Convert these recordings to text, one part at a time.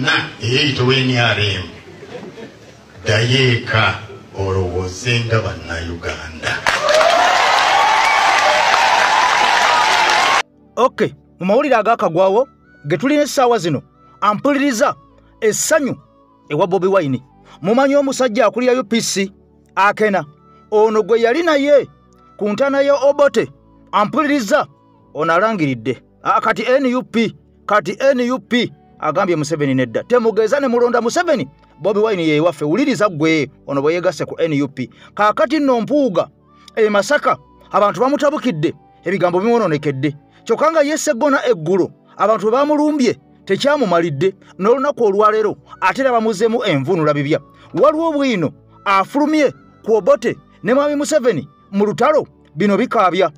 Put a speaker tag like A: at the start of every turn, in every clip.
A: yonna eyayitowa NRM dayeeka olowooze nga bannayuganda.
B: Okay, mu mawulire agakagwawo ge tulina essaawa zino ampuliriza essanyu ewa Bobi Wine. Mumanyi omusajja akulira UPC Akena ono gwe yali naye ku ntana ya Obote ampuliriza ono alangiridde kati NUP agambye Museveni nedda temugeza ne mulonda Museveni. Bobi Wine ye waffe wuliriza gwe ono bwe yegasse ku NUP kaakati nno Mpuuga Masaka abantu bamutabukidde ebigambo bimwononekedde kyokka nga Sseggona eggulo abantu bamulumbye tekyamumalidde n'olunaku olwaleero ate bamuzeemu envunula bibya. Waliwo bwino afulumye ku Obote ne Mwami Museveni mu lutalo bino bikaabya.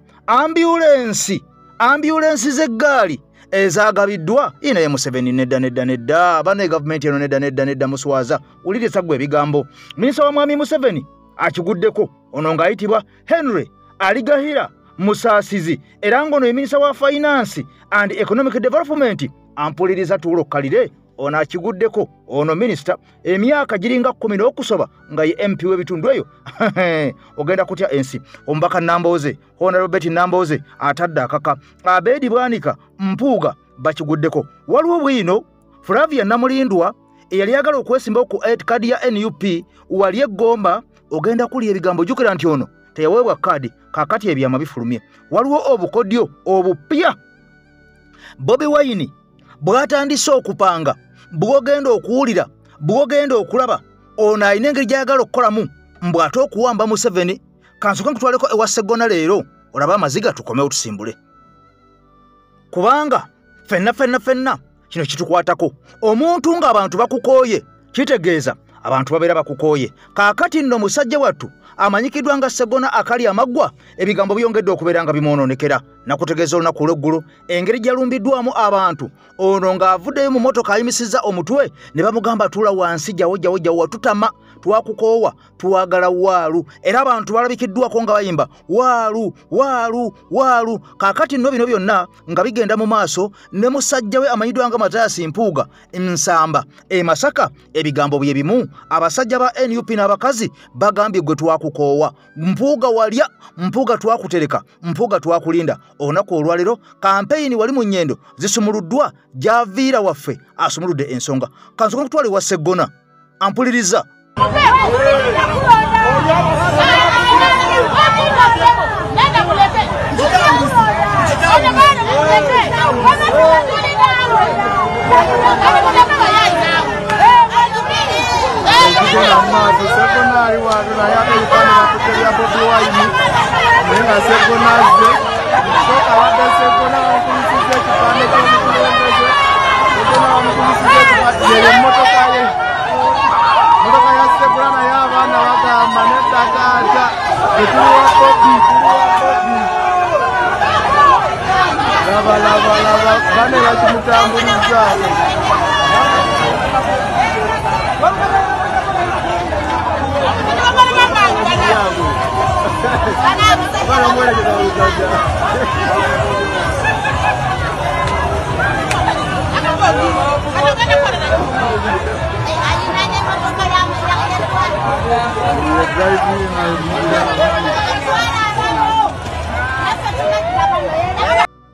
B: Ambulensi z'eggaali ezagabiddwa inaye Museveni nedda bane gavumenti eno nedda muswaza uliriza gwe ebigambo. Minisita wa Mwami Museveni akiguddeko ono ng'ayitibwa Henry Aligahira Musaasizi era ng'ono ye minisita wa Finance and Economic Development ampuliriza tuulo kalire ono akiguddeko ono minisita emyaka giringa 10 n'okusoba nga ye MP w'ebitundu eyo ogenda kutya ensi. Omubaka Nambooze Honorable Betty Nambooze atadde akaka Abedi Bwanika Mpuuga bakiguddeko. Waliwo bwino Flavia Namulindwa eyali agala okwesimbawo ku kadi ya NUP wali eggomba ogenda kulya ebigambo jukira nti ono teyaweebwa kadi kakati ebyama bifulumye. Waliwo obukodyo obupya Bobi Wine bw'atandise okupanga bw'ogenda okuwulira bw'ogenda okulaba ono alina engeri gy'ayagala okukolamu mbw'ate okuwamba Museveni. Kansoke nkutwaleko ewa Sseggona leero olaba amaziga tukomewo tusimbule kubanga fenna kino kitukwatako. Omuntu ng'abantu bakukooye kitegeeza abantu babeera bakukooye. Kaakati nno musajja wattu amanyikiddwa nga Sseggona akali amaggwa ebigambo byongedde okubeera nga bimwononekera. Nakutegeeza olunaku olw'eggulu engeri gyalumbiddwamu abantu ono ng'avuddeyo mu motoka ayimisizza omutwe ne bamugamba tuula wansi jawo watutama twakukoowa twagala waalu era abantu balabikiddwako nga bayimba waalu. Kaakati nno bino byonna nga bigenda mu maaso ne musajja we amanyiddwa nga Matayasi Mpuuga Nsamba Masaka ebigambo bye bimu. Abasajja ba NUP n'abakazi bagambye gwe twakukoowa Mpuuga walya Mpuuga twakutereka Mpuuga twakulinda. Olunaku olwaleero kampeyini wali mu nnyendo zisumuluddwa gy'aviira waffe asumuludde ensonga. Kansoka kutwala ewa Sseggona ampuliriza.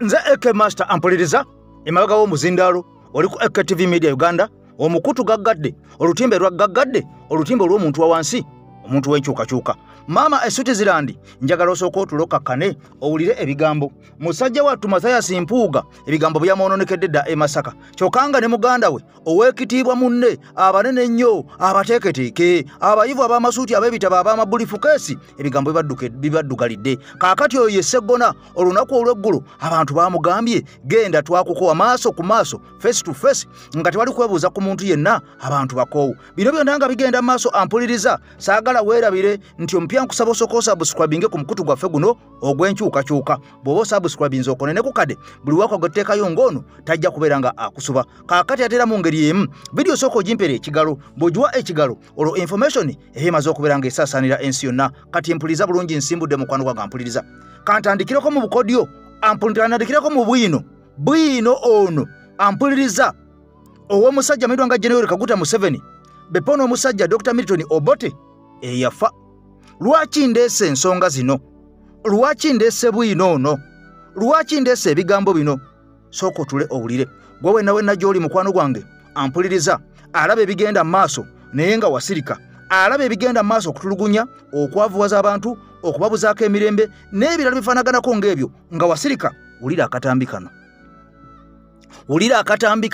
B: Nze AK Master ampuliriza emabega w'omuzindaalo oli ku AK TV Media Uganda omukutu gaggadde olutimbe lwa gaggadde olutimbe olw'omuntu wa wansi omuntu w'enkyukakyuka. Mama Esutizirandi njagala osooka otulokakkane owulire ebigambo musajja wattu Matayasi Mpuuga ebigambo byamwononekedde dda Masaka kyokka nga ne muganda we ow'ekitiibwa munne abanene ennyo abateeketeeke abayivu ab'amasuuti ab'ebitabo ab'amabulifukeesi ebigambo bibaddugalidde. Kaakati oyo ye Sseggona olunaku olw'eggulu abantu baamugambye genda twakukowa maaso ku maaso face to face nga tewali kwebuuza ku muntu yenna abantu bakoowu. Bino byonna nga bigenda maaso ampuliriza saagala weerabire nti ompya nkusaba osooka subscribinge ku mukutu gwaffe guno ogw'enkyukakyuka. Bw'oba subscribinze okone ne ku kade buli waka gweteekayo ng'ono tajja kubeera nga akusuba. Kaakati atera mu ngeri emu vidiyo sooka ogimpera ekigalo bw'ogiwa ekigalo olwo information emaze okubeera nga esaasaanira ensi yonna. Kati mpuliriza bulungi nsimbudde mukwano gwange ampuliriza. Kantandikireko mu bukodyo ampuliriza mu bwino ono ampuliriza Owomusajja amanyiddwa nga General Kaguta Museveni bepo n'omusajja Dr. Milton Obote eyafa. Lwaki ndeese ensonga zino? Lwaki ndeese bwino ono? Lwaki ndeese ebigambo bino? Sooka otule owulire. Gwe wenna gy'oli mukwano gwange ampuliriza, alaba ebigenda mu maaso naye nga wasirika, alaba ebigenda mu maaso okutulugunya, okwavuwaza abantu, okubabuzaako emirembe n'ebirala bifaanaganako ng'ebyo nga wasirika. Wulira akatambi kano. Wulira akatambi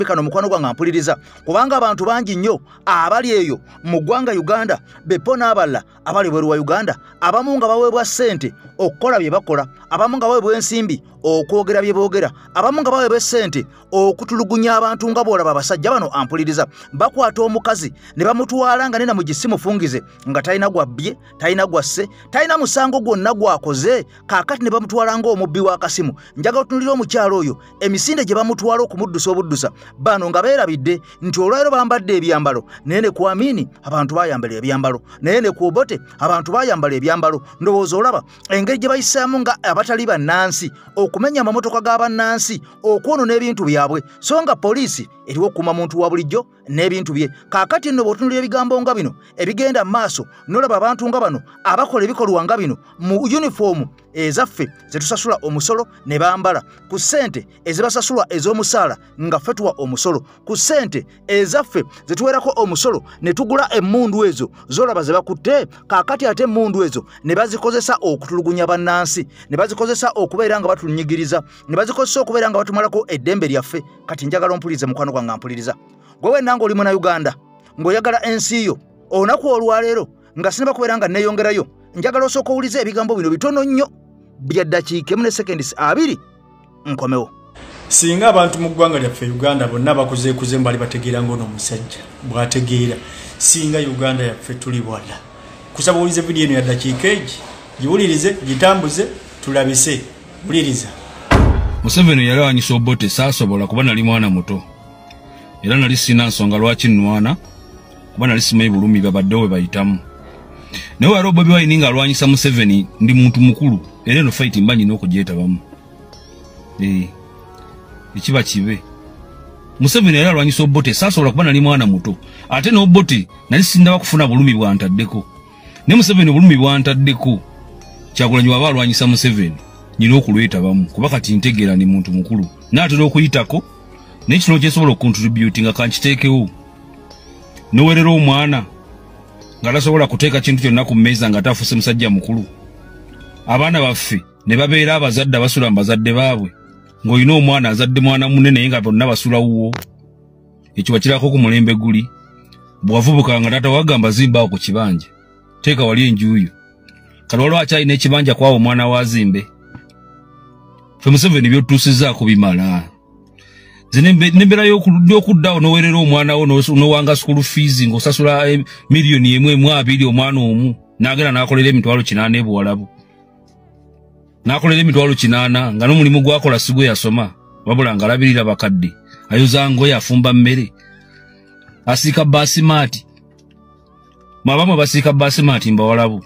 B: kano mukwano gwange ampuliriza, kubanga abantu bangi nnyo abali eyo mu ggwanga Uganda bepo n'abalala abali bweru wa Uganda, abamu nga baweebwa ssente okukola bye bakola, abamu nga baweebwa ensimbi okwogera bye boogera, abamu nga baweebwa ssente okutulugunya abantu nga bw'olaba abasajja bano ampuliriza. Bakwata omukazi ne bamutwala nga nena mu gisimufungize nga talina gwabbye, talina gwasse, talina musango gwonna gwakoze, kaakati ne bamutwala ng'omubbi w'akasimu. Njaga otunulira omukyalo oyo emisinde gye bamutwala okumuddusa obuddusa, bano nga beerabidde nti olwaleero bambadde ebyambalo, naye ne ku Amini abantu bayambala ebyambalo, naye ne ku Obote abantu bayambala ebyambalo. Ndowooza olaba engeri gye bayisaamu nga abatali bannansi okumenya amamotoka g'abannansi, okwonoona ebintu byabwe, so nga poliisi eriwo okuuma muntu wa bulijjo n'ebintu bye. Kaakati nno bw'otunulira ebigambo nga bino ebigenda mu maaso, n'olaba abantu nga bano abakola ebikolwa nga bino mu yunifoomu ezaffe ze tusasula omusolo ne bambala, ku ssente ezibasasula ez'omusaala nga ffe tuwa omusolo, ku ssente ezaffe ze tuwerako omusolo ne tugula emmundu ezo z'olaba ze bakutte. Kaakati ate emmundu ezo ne bazikozesa okutulugunya bannansi, ne bazikozesa okubeera nga batunyigiriza, ne bazikozesa okubeera nga batumalako eddembe lyaffe. Kati njagala ompulirize mukwano gwange ampuliriza. Gwe wenna ng'oli Munnayuganda ng'oyagala ensi yo, olunaku olwaleero nga sinaba kubeera nga neeyongerayo, njagala osooka owulize ebigambo bino bitono nnyo bya ddakiika emu ne sekendisi 2 nkomewo.
C: Singa abantu mu ggwanga lyaffe Uganda bonna bakuzeekuze mbali bategeera ng'ono omusajja bw'ategeera, singa Uganda yaffe tuli bwala. Kusaba owulize vidiyo eno ya ddakiika egi, giwulirize, gitambuze, tulabise. Wuliriza.
D: Museveni yalwanyisa Obote saasobola kuba nali mwana muto, era nali sina nsonga lwaki nnwana kuba nali simanyi bulumi babadde we bayitamu. Naye waliwo Bobi Wine nga alwanyisa Museveni ndi muntu mukulu, era eno fight mba nyina okugyetabamu. Ekiba kibe. Museveni yali alwanyisa Obote saasobola kuba nali mwana muto, ate n'Obote nali sindaba kufuna bulumi bwantaddeko. Ne Museveni obulumi bwantaddeko, Kyagulanyi waba alwanyisa Museveni nyina okulwetabamu kuba kati ntegeera ni muntu mukulu, n'atera okuyitako n'ekino kyesobola okuntributi nga kankiteekewo. Nowerera omwana nga tasobola kuteeka kintu kyonna ku mmeeza nga tafuuse musajja mukulu. Abaana baffe ne babeera abazadde abasula mu bazadde baabwe, ng'olina omwana azadde mwana munne naye nga bonna basula wuwo. Ekyo wakirako ku mulembe guli. Bwavubuka nga taata wagamba zimbaawo ku kibanja, teeka wali enjuuyo. Kati waliwo akyalina ekibanja kwawo omwana wa zimbe. Ffe Museveni by'otutuusizzaako bimala. N'embeera y'okuddawo n'owerera omwana wo n'owanga school fees ng'osasula miliyoni 1.2 omwana omu, n'agenda n'akolera emitwalo 8 e Buwalabu. N'akolera emitwalo 8 nga n'omulimu gwakola si gwe yasoma, wabula ng'alabirira bakadde, ayoza ngoye, afumba mmere, asiika baasimaati. Mwabamu basiika baasimaati Mbawalabu.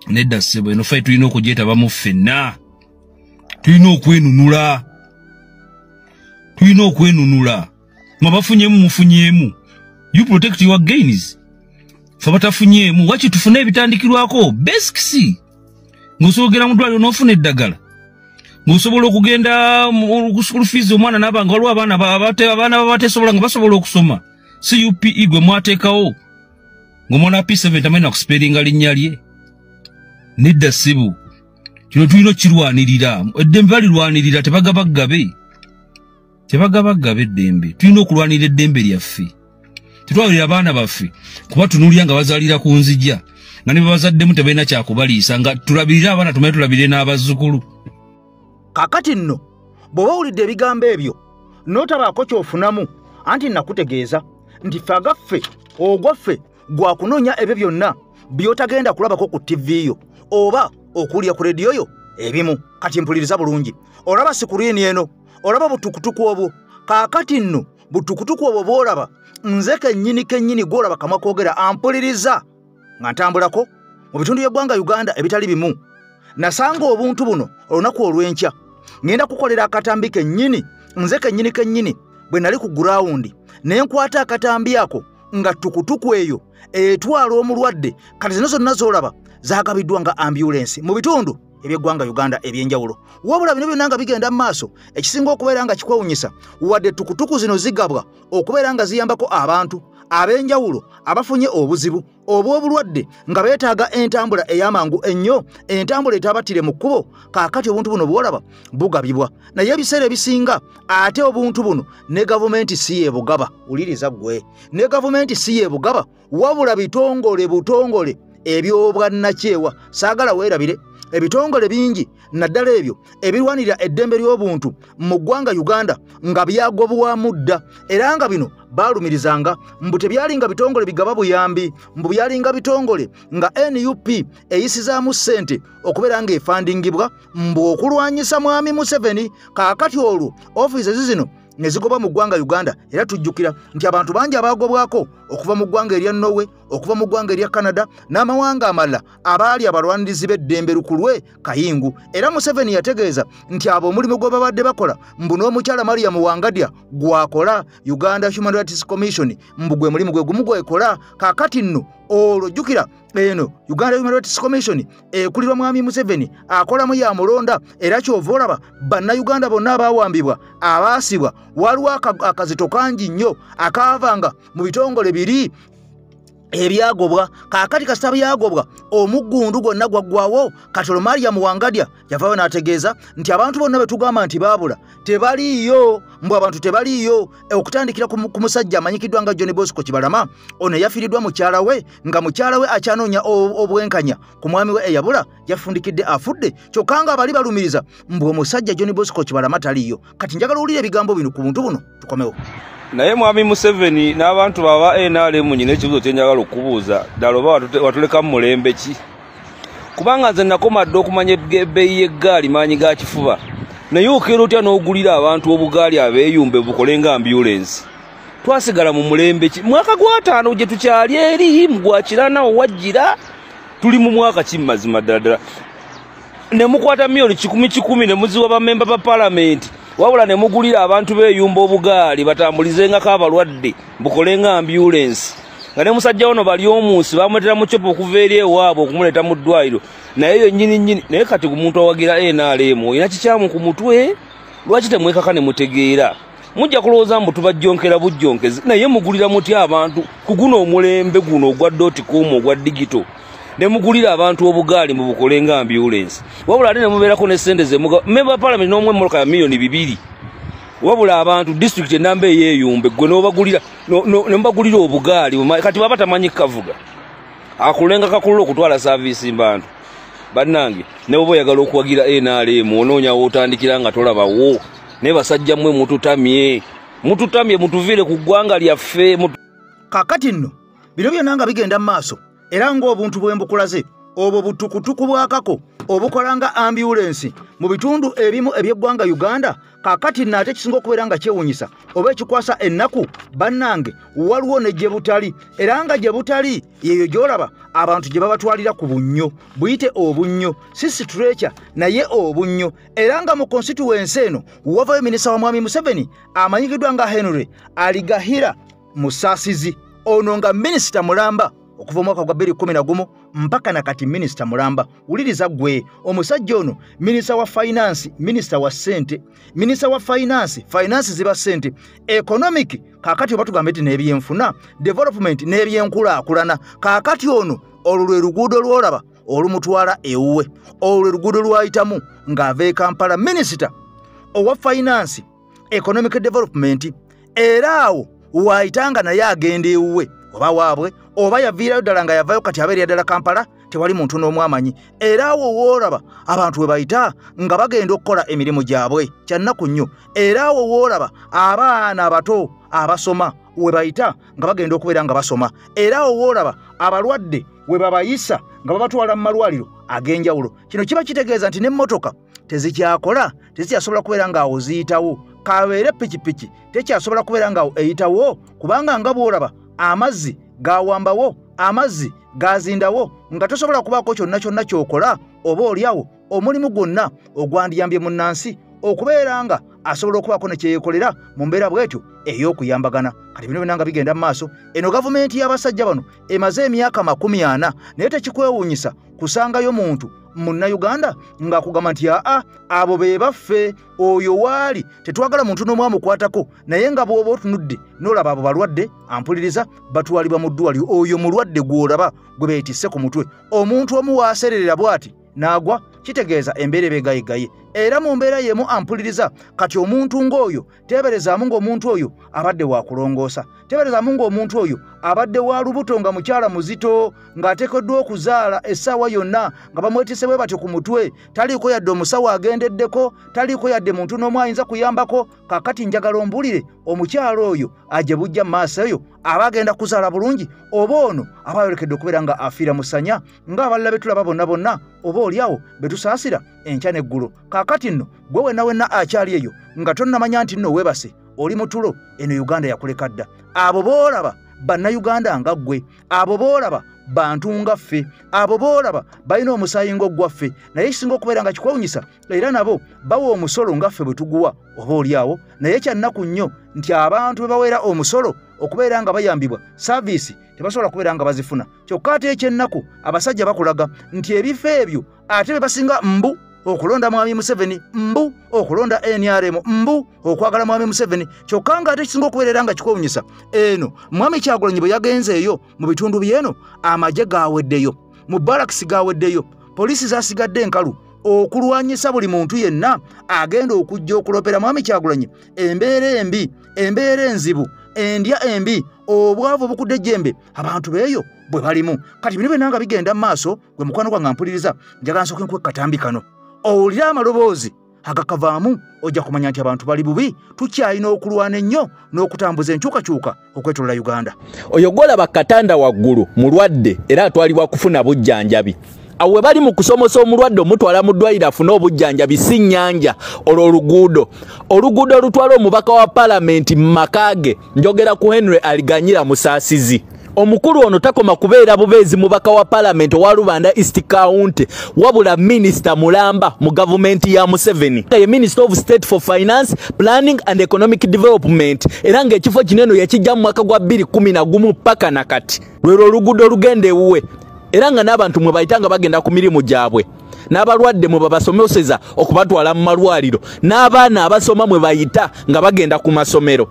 D: Nedda ssebo, eno ffe tulina okugyetabamu ffenna. Tulina okwenunula. Tulina okwenunula. Mwabafunyemu mufunyemu. You protect your gains. Ffe batafunyemu, waki tufune ebitandikirwako basics. Ng'osoogera mu ddwaliro n'ofuna eddagala. Ng'osobola okugenda mu school fees omwana n'abanga waliwo abaana bateesobola nga basobola okusoma. CUPE gwe mwateekawo ng'omwana P7 tamanyi na kusperinga linnya lye. Nedda ssibu, kino tulina okirwanirira. Eddembe balirwanirira, tebagabaggabe. Tebagabaggabe eddembe. Tulina okulwanirira eddembe lyaffe. Tetwalira abaana baffe kuba tunulira nga bazaalira ku nzija, nga ne bazaddemu tebalina kyakubaliisa, nga tulabirira abaana tumanyi tulabirire n'abazzukulu.
B: Kaakati nno bw'oba owulidde ebigambo ebyo n'otabaako ky'ofunamu, anti nakutegeeza nti ffe agaffe ogwaffe gwa kunoonya ebyo byonna by'otagenda kulabako ku TV yo oba okuwulira ku rediyo yo ebimu. Kati mpuliriza bulungi, olaba sikuriini eno, olaba butukutuku obwo. Kaakati nno butukutuku obwo bw'olaba, nze kennyini gw'olaba kamwa koogera ampuliriza nga ntambulako mu bitundu by'eggwanga Uganda ebitali bimu. Nasanga obuntu buno olunaku olw'enkya ngenda kukolera akatambi kennyini, nze kennyini bwe nali ku ground ne nkwata akatambi ako nga tukutuku eyo etwala omulwadde kati zino zonna z'olaba zaagabiddwa nga ambulance mu bitundu eby'eggwanga Uganda ebyenjawulo. Wabula bino byonna nga bigenda mu maaso, ekisinga okubeera nga kikwewunyisa wadde tukutuku zino zigabwa okubeera nga ziyambako abantu ab'enjawulo abafunye obuzibu obw'obulwadde nga beetaaga entambula ey'amangu ennyo, entambula etabatire mu kkubo. Kaakati obuntu buno bw'olaba bugabibwa, naye ebiseera ebisinga ate obuntu buno ne gavumenti si yeebugaba. Wuliriza ggwe, ne gavumenti si yeebugaba, wabula butongole eby'obwannakyewa. Saagala weerabire ebitongole bingi naddala ebyo ebirwanirira eddembe ly'obuntu mu ggwanga Uganda nga byagobwamu dda, era nga bino baalumirizanga mbu tebyalinga bitongole bigaba buyambi, mbu byalinga bitongole nga NUP eyisizaamu ssente okubeera ng'efandingibwa mbu okulwanyisa mwami Museveni. Kaakati olwo ofiisi zino ne zigoba mu ggwanga Uganda, era tujjukira nti abantu bangi abaagobwako okuva mu ggwanga erya Norway, okuva mu ggwanga erya Canada n'amawanga amalala abaali abalwanirizi b'eddembe lukulwe kayingu. Era Museveni yategeeza nti abo omulimu gwe babadde bakola mbu n'omukyala Mariam Wangadya gwakola Uganda Human Rights Commission mbu gwe mulimu gwe gumu gwekola. Kaakati nno olwo jjukira eno Uganda Human Rights Commission ekulirwa mwami Museveni akolamu ya mulonda, era kyova olaba bannayuganda bonna abaawambibwa abaasibwa waliwo akazito kangi nnyo akaavanga mu bitongole biri ebyagobwa. Kaakati kasita byagobwa omuggundu gwonna gwaggwawo. Katolo Mariam Wangadya yavaayo n'ategeeza nti abantu bonna be tugamba nti baabula tebaliiyo, mbu abantu tebaliiyo, okutandikira ku musajja amanyikiddwa nga John Bosco Kibalama. Ono yafiiriddwa mukyala we, nga mukyala we akyanoonya obwenkanya ku mwami we eyabula, yafundikidde afudde. Kyokka nga bali balumiriza mbu omusajja John Bosco Kibalama taliiyo. Kati njagala owulire ebigambo bino ku buntu buno, tukomewo.
E: Naye mwami Museveni n'abantu baba NRM nyine ekibuzo kye njagala okubuuza ddala oba watuleka mu mulembe ki? Kubanga nze nakomadde okumanya ebbeeyi y'eggaali maanyi ga kifuba, naye okeera otya n'ogulira abantu obugaali abeeyumbe bukole nga ambulance. Twasigala mu mulembe ki? Mwaka gwa 5 gye tukyali eri mu gwa 4 owajjira tuli mu mwaka ki mazima ddala. Ne mukwata milioni 10 ne muziwa bamemba ba parliament, wabula ne mugulira abantu beeyumba obugaali batambulizenga abalwadde bukole nga ambulance. Nga ne musajja ono bali omunsi bamuletera mu kyopo okuva eri ewaabwe okumuleeta mu ddwaliro, naye yo nnyini. Naye kati ku muntu awagira NRM olina kikyamu ku mutwe, lwaki temwekaka ne mutegeera? Mujja kulowooza mbu tubajjonkera bujjonkezi, naye mugulira mutya abantu ku guno omulembe guno ogwa .com ogwa digital ne mugulira abantu obugaali mu bukole nga ambulance. Wabula ate ne mubeerako ne ssente ze member parliament n'omwe mmoloka ya milioni 2. Wabula abantu district enamba eyeeyumbe gwe n'obagulira ne mbagulira obugaali kati baba tamanyi kavuga akulenga kakulula okutwala service mbantu. Bannange ne bwe oyagala okuwagira NRM onoonya w'otandikira nga tolabawo, ne basajja mmwe mututamye mutuviire ku ggwanga lyaffe.
B: Kaakati nno bino byonna nga bigenda mu maaso, era ng'obuntu bw'embukulaze obwo butukutuku bwakako obukola nga ambulance mu bitundu ebimu eby'eggwanga Uganda. Kaakati nate kisinga okubeera nga kyewunyisa oba ekikwasa ennaku, bannange waliwo ne gye butali, era nga gye butali yeyo gy'olaba abantu gye babatwalira ku bunnyo, buyite obunnyo, si stretcher naye obunnyo. Era nga mu constituency eno wavayo minisita wa mwami Museveni amanyikiddwa nga Henry Aligahira Musaasizi, ono nga minisita mulamba okuva mwaka gwa 2011 mpaka nakati minisita mulamba. Wuliriza ggwe, omusajja ono minisita wa finance, minisita wa ssente, minisita wa finance ziba ssente, economic kaakati oba tugambe nti n'ebyenfuna, development n'ebyenkulaakulana. Kaakati ono olwo lwe luguudo lw'olaba olumutwala ewuwe, olwo lwe luguudo lwayitamu ng'ava e Kampala, minisita owa finance, economic development. Era awo waayitanga naye agenda ewuwe oba waabwe oba yaviirayo ddala nga yavayo kati abeera ddala Kampala, tewali muntu n'omu amanyi. Era awo woolaba abantu we bayita nga bagenda okukola emirimu gyabwe kyannaku nnyo. Era awo woolaba abaana abato abasoma we bayita nga bagenda okubeera nga basoma. Era awo woolaba abalwadde we babayisa nga babatwala mu malwaliro ag'enjawulo. Kino kiba kitegeeza nti n'emmotoka tezikyakola, tezikyasobola kubeera ng'awo ziyitawo. Kabeere pikipiki tekyasobola kubeera ng'awo eyitawo, kubanga nga bw'olaba amazzi gawambawo, amazzi gazindawo, nga tosobola kubaako kyonna kyonna kyokola oba oliawo omulimu gwonna ogwandiyambye munnansi okubeera nga asobola okubaako ne kyeyekolera mu mbeera bwetyo ey'okuyambagana. Kati bino byonna nga bigenda mu maaso, eno gavumenti y'abasajja bano emaze emyaka 40 naye tekikwewuunyisa kusangayo muntu Munnayuganda ng'akugamba nti abo be baffe, oyo waali tetwagala muntu n'omu amukwatako, naye nga bw'oba otunudde n'olaba abo balwadde ampuliriza batwalibwa mu ddwaliro, oyo mulwadde gw'olaba gwe beetisse ku mutwe. Omuntu omu waasererera bw'ati n'agwa, kitegeeza embeera ebeegayegaye. Era mu mbeera yemu ampuliriza kati omuntu ng'oyo teeberezaamu ng'omuntu oyo abadde wa kulongoosa, teeberezaamu ng'omuntu oyo abadde wa lubuto nga mukyala muzito ng'ateekeddwa okuzaala essaawa yonna nga bamwetise bwe batyo ku mutwe, taliiko yadde omusawo agendeddeko, taliiko yadde muntu n'omu ayinza kuyambako. Kaakati njagala ombulire omukyala oyo ajje bujja mu maaso eyo aba agenda kuzaala bulungi, oba ono aba ayolekedde okubeera nga afiira mu ssanya ng'abalala be tulaba bonna bonna oba oliawo be tusaasira enkya n'eggulo. Kaakati nno gwe wenna akyali eyo nga tonnamanya nti nno weebase oli mutulo, eno Uganda yakuleka dda. Abo boolaba bannayuganda nga ggwe, abo boolaba bantu nga ffe, abo boolaba balina omusaayi ng'ogwaffe, naye kisinga okubeera nga kikwewunyisa era nabo bawa omusolo nga ffe bwe tuguwa oba oliawo. Naye kyannaku nnyo nti abantu be bawera omusolo okubeera nga bayambibwa saaviisi tebasobola kubeera nga bazifuna. Kyokka ate ekyennaku abasajja bakulaga nti ebifo ebyo ate be basinga mbu okulonda Mwami Museveni, mbu okulonda NRM, mbu okwagala Mwami Museveni. Kyokka nga ate kisinga okubeerera nga kikwewunyisa eno Mwami Kyagulanyi bwe yagenzeeyo mu bitundu byeno, amagye gaaweddeyo, mu barakisi gaaweddeyo, poliisi zaasigadde enkalu okulwanyisa buli muntu yenna agenda okujja okulopera Mwami Kyagulanyi embeera embi, embeera enzibu, endya embi, obwavu obukudde ejjembe abantu beeyo bwe balimu. Kati bino byonna nga bigenda mu maaso, gwe mukwano gwange ampuliriza, njagala nsooke nkuwe katambi kano owulire amaloboozi agakavaamu, ojja kumanya nti abantu bali bubi, tukyalina okulwana ennyo n'okutambuza enkyukakyuka okwetolola Uganda.
F: Oyo gwolaba katanda waggulu mulwadde era atwalibwa kufuna bujjanjabi. Awo we bali mu kusomosa omulwadde omutwala mu ddwaliro afune obujjanjabi si nnyanja olwo oluguudo olutwala omubaka wa paalamenti mu makaage, njogera ku Henry Aliganyira Musaasizi. Omukulu ono takoma kubeera bubeezi mubaka wa paalamenti owa Rubanda East County, wabula minisita mulamba mu gavumenti ya Museveni. Ye Minister of State for Finance, Planning and Economic Development, era ng'ekifo kino eno yakijja mu mwaka gwa 2011 paka nakati. Lwero oluguudo olugenda ewuwe, era nga n'abantu mwe bayita nga bagenda ku mirimu gyabwe, n'abalwadde mwe babasomeseza okubatwala mu malwaliro, n'abaana abasoma mwe bayita nga bagenda ku masomero.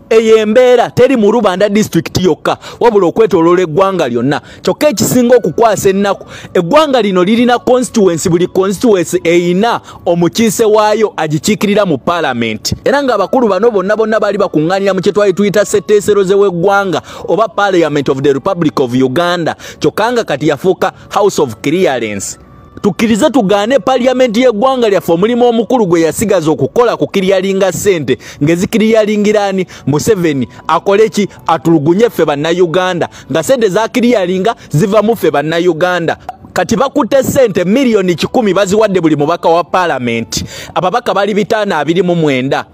F: Eyo embeera teri mu Rubanda district yokka wabula okwetoloola eggwanga lyonna. Kyokka ekisinga okukwasa ennaku, eggwanga lino lirina constituency, buli constituency eyina omukiise waayo agikiikirira mu paalamenti, era ng'abakulu bano bonna bali bakuŋŋaanira mu kye twali tuyita setteeseroze w'eggwanga oba Parliament of the Republic of Uganda, kyokka nga kati yafuuka House of Clearance. Tukkirize tugaane paliamenti y'eggwanga lyaffe omulimu omukulu gwe yasigaza okukola ku kiryalinga ssente, ng'ezikiryalingira Museveni akole ki? Atulugunye ffe bannayuganda, nga ssente za kiryalinga ziva mu ffe bannayuganda. Kati bakutte ssente miliyoni 10 baziwadde buli mubaka wa paalamenti, ababaka bali 529.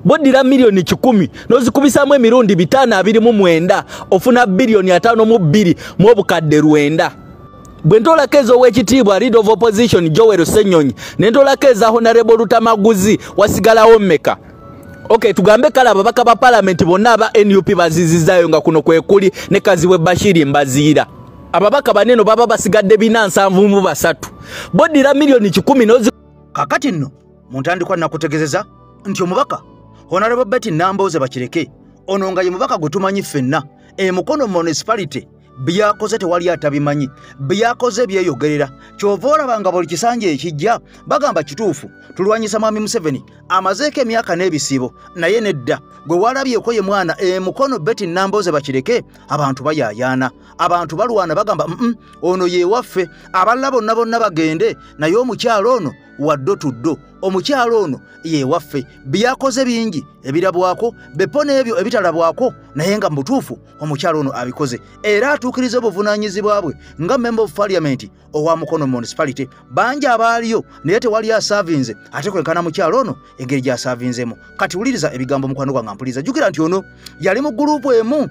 F: Bodira miliyoni 10 n'ozikubisamu emirundi 529 ofuna biliyoni 52 mu obukadde 9. Bwentolakeza ow'ekitiibwa Leader of Opposition Joel Ssenyonyi nentolakeza Honorable Lutamaguzi wasigalawo mmeka? Okay, tugambe kala ababaka ba paalamenti bonna aba NUP bazizizaayo nga kuno kwe kuli ne Kaziwe Bashiri Mbaziira. Ababaka baneno baba basigadde 473. Bodira miliyoni 10 n'ozi.
B: Kakati nno muntandikwa nakutegezeza nti omubaka Honorable Betty Nambooze Bakireke ono nga ye mubaka gwe tumanyi ffenna Mukono municipality byakoze tewali atabimanyi, byakoze byeyogerera. Kyova olabanga buli kisanja ekijja bagamba kituufu tulwanyisa Mwami Museveni amazeeko emyaka n'ebisibo, naye nedda gwe walabyeko ye mwana Mukono Betty Nambooze Bakireke abantu bayayaana, abantu balwana bagamba ono ye waffe, abalala bonna bagende, naye omukyalo ono waddo tuddo, omukyalo ono ye waffe. Byakoze bingi ebirabwako, bepo n'ebyo ebitalabwako, naye nga mutuufu omukyalo ono abikoze, era atuukiriza obuvunaanyizibwa bwe nga Member of Parliament owa Mukono municipality. Bangi abaaliyo naye tewali asaavinze ate kwenkana mukyalo ono engeri gy'asaavinzemu. Kati wuliriza ebigambo mukwano gwange ampuliriza. Jjukira nti ono yali mu gurupu emu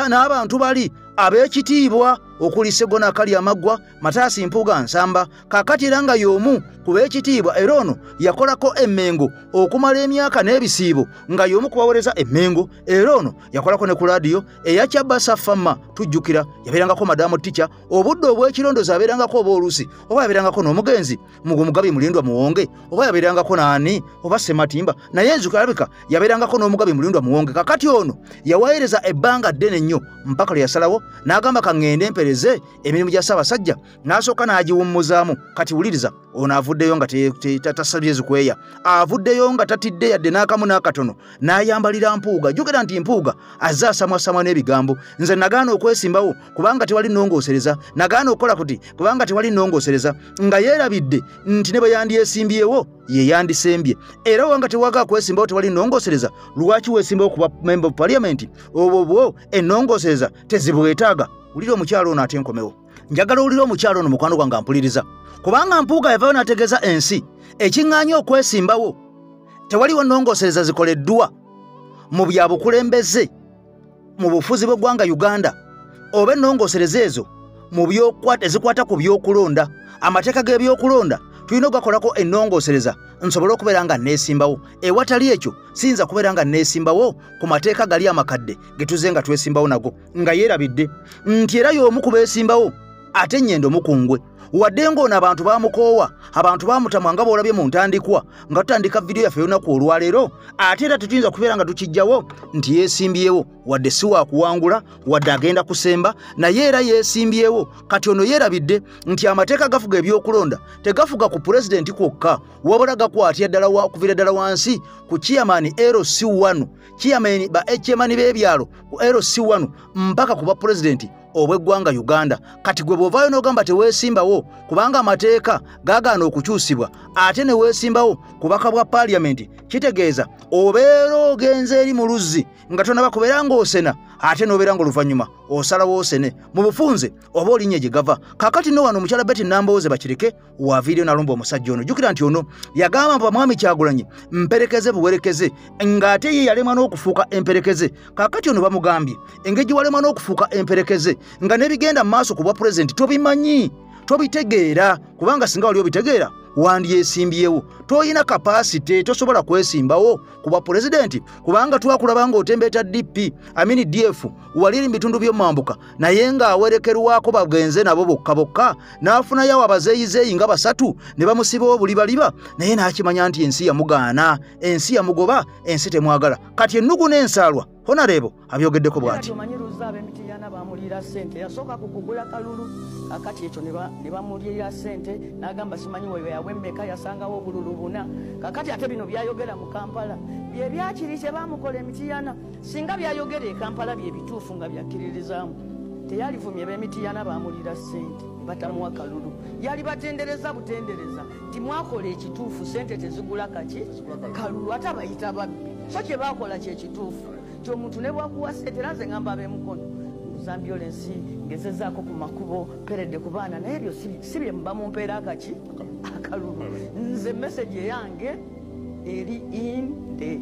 B: n'abantu bali ab'ekitiibwa okuli Segona akali amaggwa Mataasi Mpuuga Nsamba kaakati era nga y'omu ku b'ekitiibwa era ono yakolako emmengo okumala emyaka n'ebisiibo nga y'omu kubaweereza emmengo era ono yakolako ne ku laadiyo eya Kyabasa Fama tujjukira yabeerangako Madamu Teacher obudde obw'ekirondozi abeerangako oba oluusi oba yabeerangako n'omugenzi Mugabi Mulindwa Muwonge oba yabeerangako n'ani oba Sematimba naye nzuka alabika yabeerangako n'Omugabi Mulindwa Muwonge kakati ono yawayeereza ebbanga ddene nnyo mpaka lye yasalawo n'agamba kangende mpereze emirimu gya Ssaabasajja n'asooka n'agiwummuzaamu kati wuliriza ono avuddeyo nga tasabye zikweya avuddeyo nga tatidde yadde n'akamu n'akatono n'ayambalira Mpuuga jjukira nti Mpuuga azze asamwasamwa n'ebigambo nze nagaana okwesimbawo kubanga tewali nnongoosereza nagaana okukola kuti kubanga tewali nnongoosereza nga yeerabidde nti ne bwe yandyesimbyewo ye yandisembye era wanga tewaga kwesimbawo tewali nnongoosereza lwaki weesimbawo kuba member of parliament obwo ennongoosereza tezibwetaaga wulira omukyalo ono ate nkomewo njagala owulira omukyalo ono mukwano gwange ampuliriza kubanga Mpuuga yavayo n'ategeeza ensi ekiŋŋaanye okwesimbawo tewaliwo nnongoosereza zikoleddwa mu bya bukulembeze mu bufuzi bw'eggwanga Uganda oba ennongoosereza ezo mu ezikwata ku byokulonda amateeka g'ebyokulonda tulina okugakolako ennongoosereza nsobole okubeera nga neesimbawo ewatali ekyo siyinza kubeera nga neesimbawo ku mateeka gali amakadde ge tuze nga twesimbawo nago nga yeerabidde nti era y'omu ku beesimbawo ate nnyendo mukungwe wadde ng'ono abantu baamukoowa abantu baamutamwa nga bw'olabye mu ntandikwa nga tutandika vidiyo yaffe y'olunaku olwaleero ate era tetuyinza kubeera nga tukijjawo nti yeesimbyewo wadde si waakuwangula wadde agenda kusemba naye era yeesimbyewo kati ono yeerabidde nti amateeka gafuga ebyokulonda tegafuga ku pulezidenti kwokka wabula gakwatira ddala kuviira ddala wansi ku chairman LC1 chairman b'ebyalo ku LC1 mpaka ku bapulezidenti obw'eggwanga Uganda kati gwe bw'ovaayo n'ogamba teweesimbawo kubanga amateeka gaagaana okukyusibwa ate ne weesimbawo ku baka bwa paaliyamenti kitegeeza obeera ogenze eri mu luzzi nga tonaba kubeera ng'osena ate n'obeera ng'oluvannyuma osalawo osene mu bufunze oba olinnye gye gava kaakati no wano omukyala Betty Nambooze bakireke wa vidiyo nalumba omusajja ono jjukira nti ono yagamba mpa Mwami Kyagulanyi mperekeze buwerekeze ng'ate ye yalemwa n'okufuuka emperekeze kaakati ono bamugambye engeri walemwa n'okufuuka emperekeze nga nebigenda mu maaso ku bwa pulezidenti tobimanyi tobitegeera kubanga singa wali obitegeera wandyeesimbyewo toyina kapasite tosobola kwesimbawo ku bwa pulezidenti kubanga twakulaba ng'otembeeta DF wali eri mu bitundu by'omwambuka naye ng'awerekerwako bagenze nabo bokka bokka n'afunayo abazeeyizeeyi nga basatu ne bamusibawo bulibaliba naye n'akimanya nti ensi yamugaana ensi yamugoba ensi temwagala kati ennugu n'ensaalwa Honorable abyogeddeko bw'ati
G: bamulira sente yasooka kukugula kalulu akati ekyo ne bamulira sente n'agamba simanyi wewe yawemmeka yasangawo obululu buna kakati ate bino byayogera mu Kampala bye byakiri kye bamukola emitiyana singa byayogera e Kampala bye bituufu nga byakkiririzaamu teyalivumye b'emitiyana bamulira sente batamuwa kalulu yali batendereza butendereza timwakola ekituufu sente tezigula kaki kalulu ate abayita babbi so kye bakola kyekituufu ti omuntu ne bwakuwa sente naze ngamba ab'emukono Ambulance ngezezaako ku makubo perede ku baana naye ebyo si bye muba mumpeera akaki akalulu nze message yange eri in the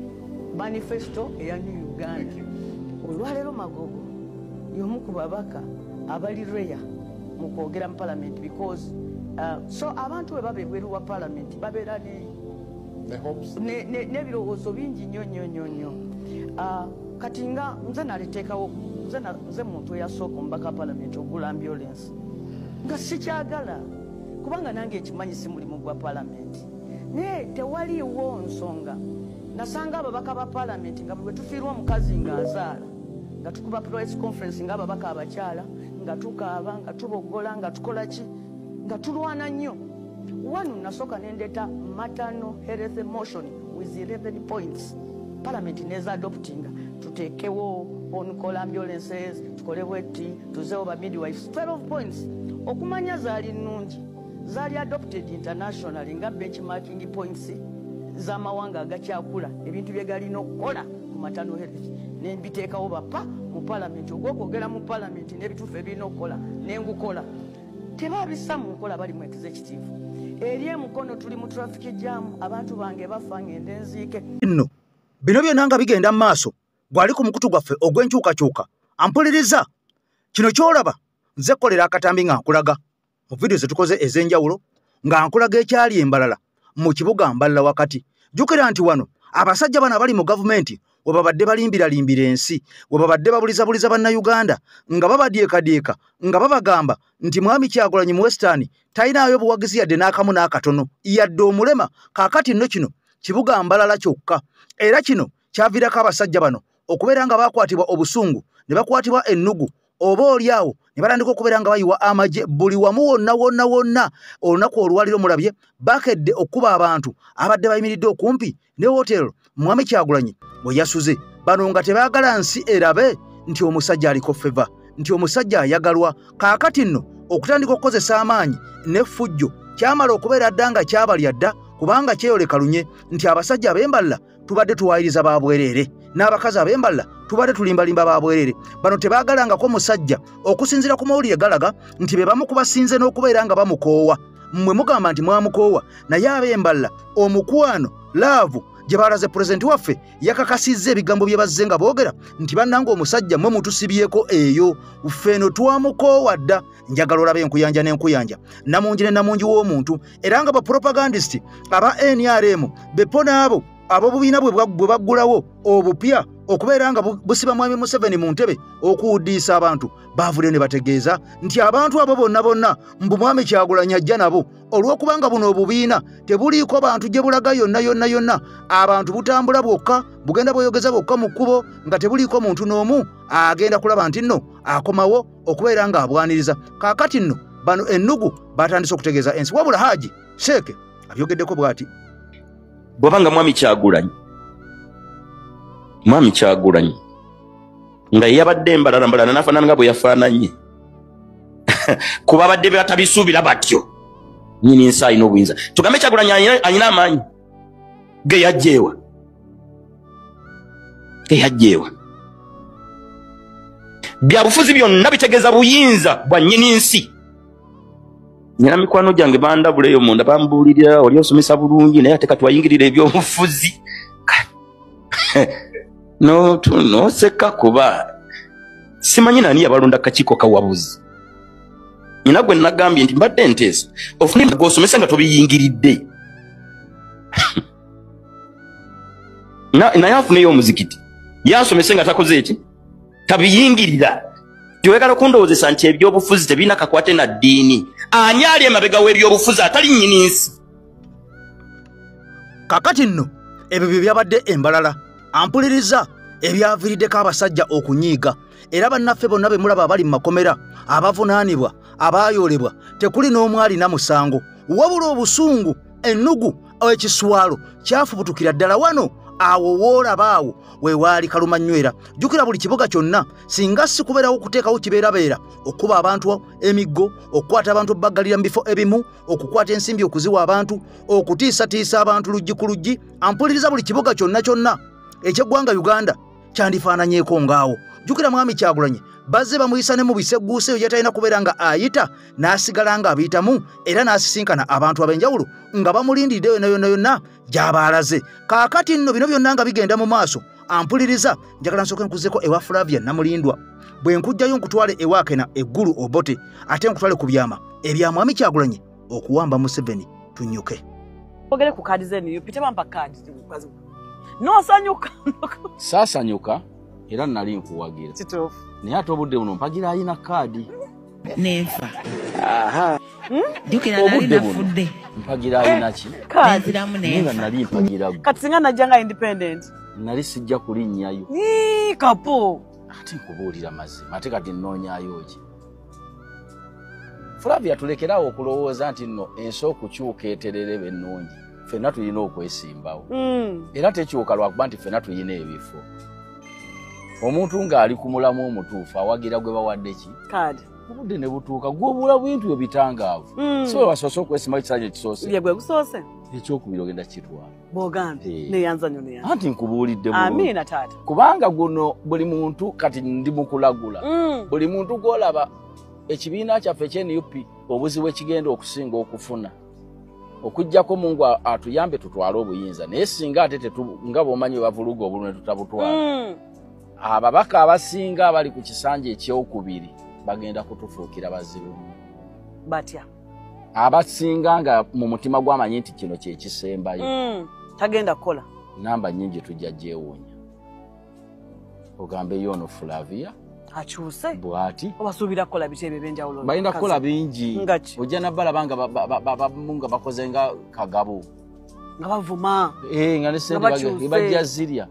G: manifesto eya New Uganda olwaleero Magogo y'omu ku babaka abali reya mu kwogera mu parliament because so abantu bwe baba ebweru wa parliament babeera n'ebirowoozo bingi nnyo kati nga nze naliteekawo nze muntu eyasooka omubaka parliament ogula ambulance nga sikyagala kubanga nange ekimanyi si mulimu gwa parliament naye tewaliiwo nsonga nasanga ababaka ba parliament nga bwe tufiirwa omukazi ng'azaala nga tukuba press conference ng'ababaka abakyala nga tukaaba nga tuboggola nga tukola ki nga tulwana nnyo wanu nasooka nendeeta maternal health motion with 11 points parliament neeza adoptinga tuteekewo on-call ambulances tukole bwetti tuzeewo ba midwives 12 points okumanya zaali nnungi zaali adopted internationally nga benchmarking points z'amawanga agakyakula ebintu bye galina okukola ku maternal health nembiteekawo bapa mu parliament ogwokwogera mu parliament n'ebituufu ebirina okukola nengukola tebabissa mu nkola bali mu executive eri emukono tuli mu traffic jam abantu bange bafa ngende nziike
B: nno bino byonna nga bigenda mu maaso gwali ku mukutu gwaffe ogw'enkyukakyuka ampuliriza kino kyolaba nze kolera akatambi nga nkulaga mu video ze tukoze ez'enjawulo nga nkulaga ekyali embalala mu kibuga Mbalala wakati. Jukira nti wano abasajja bana bali mu gavumenti webabadde balimbira ensi, webabadde babuliza bannayuganda nga babadyeekadyeka nga babagamba nti Mwami Kyagulanyi mu Western talinayo buwagizi yadde n'akamu n'akatono yadde omulema. Kaakati nno kino kibuga Mbalala kyokka, era kino kyaviirako abasajja bano okubeera nga bakwatibwa obusungu ne bakwatibwa ennugu oba oliawo ne batandika okubeera nga bayiwa amagye buli wamu wonna. Olunaku olwaliro mulabye bakedde okuba abantu abadde bayimiridde okumpi ne wooteero Mwami Kyagulanyi bwe yasuze. Bano nga tebaagala nsi erabe nti omusajja aliko feva, nti omusajja ayagalwa. Kaakati nno okutandika okukozesa amaanyi n'effujjo kyamala okubeera dda nga kyabalya dda, kubanga kyeyoleka lunye nti abasajja ab'Embalala tubadde tuwaayiriza babwerere n'abakazi ab'Embalala tubadde tulimbalimba babwerere. Bano tebaagalangako musajja okusinziira ku mawulire galaga nti be bamu kubasinze n'okubeera nga bamukoowa. Mmwe mugamba nti mwamukoowa, naye ab'Embalala omukwano laavu gye balaze pulezidenti waffe yakakasizza ebigambo bye bazze nga boogera nti bannanga omusajja mmwe mutusibyeko eyo, ffeno twamukoowa dda. Njagala olabe enkuyanja n'enkuyanja, namungi ne namungi w'omuntu, era nga bapropagandist aba NRM bepo n'abo ab'obubiina bwe baggulawo obupya okubeera nga busiba Mwami Museveni mu ntebe okuwuddiisa abantu, baavudde ne bategeeza nti abantu abo bonna mbu Mwami Kyagulanyi ajja nabo olw'okubanga buno obubiina tebuliiko bantu gye bulaga yonna. Abantu butambula bwokka, bugenda bweyogeza bwokka mu kkubo nga tebuliiko muntu n'omu agenda kulaba nti nno akomawo okubeera nga abwaniriza. Kaakati nno bano ennugu batandise okutegeeza ensi, wabula Haji Sheeke abyogeddeko bw'ati.
H: Bwabanga Mwami Kyagulanyi nga yabadde Embalala n'afaanana nga bwe yafaananye kuba badde batabisuubira batyo nyini nsi alina obuyinza. Tugambe Kyagulanyi alina amaanyi ge yajjeewa byabufuzi byonna bitegeeza buyinza bwa nnyini nsi. Nyina mikwano gyange bandabuleyo munda bambuulirira oli osomesa bulungi naye ate katwayingirira ebyobufuzi noseka kuba simanyi nani yabalonda kakiiko kawabuzi. Nyina gwe nagambye nti mbadde nteesa ofune gosomesa nga tobiyingiridde naye afuneyo omuzikiti yansomese nga takoze eki tabiyingirira. Tiwegala okundowoozesa nti ebyobufuzi tebirina kakwate na ddiini. Ani ali emabega w'ebyobufuzi atali nnyini nsi?
B: Kakati nno ebyo bye byabadde Embalala. Ampuliriza ebyaviiriddeko abasajja okunyiiga, era bannaffe bonna be mulaba abali mu makomera abavunaanibwa abaayolebwa tekuli n'omu alina musango, wabula obusungu ennugu ekiswalo kyafubutukira ddala wano. Awo woolaba awo weewaali kalumanywera. Jjukira buli kibuga kyonna singa si kubeerawo okuteekawo kibeerabeera okuba abantu emiggo, okukwata abantu baggalira mu bifo ebimu, okukwata ensimbi okuziwa abantu, okutiisatiisa abantu luggi ku luggi. Ampuliriza buli kibuga kyonna eky'eggwanga Uganda kyandifaananyeeko ngaawo. Jjukira Mwami Kyagulanyi bazze bamuyisa ne mu biseguuse eyo gyatalina kubeera nga ayita n'asigala nga abiyitamu, era n'asisinkana abantu ab'enjawulo nga bamulindiridde yonna gy'abaalaze. Kaakati nno bino byonna nga bigenda mu maaso, ampuliriza njagala nsooke nkuzeko ewa Flavia Namulindwa, bwe nkujjayo nkutwale ewaakena eggulu Obote, ate nkutwale ku byama ebya Mwami Kyagulanyi okuwamba Museveni tunyuke.
G: Ogere ku kaadi zeni yopite bampa kaadi nosanyuka.
F: Saasanyuka era nali nkuwagira
G: Kituufu.
F: naye ate obudde buno mpagira alina kaadi
I: nefa.
F: Obudde buno mpagira alina ki?
I: Neziramu
F: Nga
I: nefa.
F: nali mpagira
G: Kati singa najjanga independent.
F: nali sijja kulinnyayo.
G: Kapo.
F: Ate nkubuulira mazima ate kati nnoonyaayo ki? Flavia tulekerawo okulowooza nti nno ensi okukyuka eterere bennungi ffenna tulina okwesimbawo. Era tekyuka lwakuba nti ffenna tulina ebifo. Omuntu ng'ali ku mulamu omutuufu awagira gwe bawadde ki?
G: Kaadi.
F: Obudde ne butuuka gw'obula bintu byo bitangaavu. So we wasoose okwesimbawo ekisaanyi ekisoose.
G: Bye gwe gusoose.
F: Ekyokubiri ogenda kitwala.
G: Bw'ogambye neyanza nnyo neyanza.
F: Anti nkubuulidde bulungi.
G: Amiina taata.
F: Kubanga guno buli muntu kati ndi mu kulagula. Buli muntu gw'olaba ekibiina kyaffe ky'NUP obuzibu ekigenda okusinga okufuna. Okujjako Mungu atuyambe tutwale obuyinza. Naye singa ate nga bw'omanyi bavuluga obululu ne tutabutwala. Ababaka abasinga abali ku kisanja ekyokubiri bagenda kutufuukira bazibu
G: batya
F: abasinga nga mu mutima gw'amanyi nti kino kye kisembayo
G: tagenda kukola
F: namba nyingi tujja gyewuunya ogambe yono Flavia
G: akyuse
F: bwati
G: obasuubira kukola biki ebyo ebyenjawulo
F: balina kukola bingi ojja nabbalaba nga bakoze nga kagabo
G: nga bavuma
F: nga ne sente bajja zirya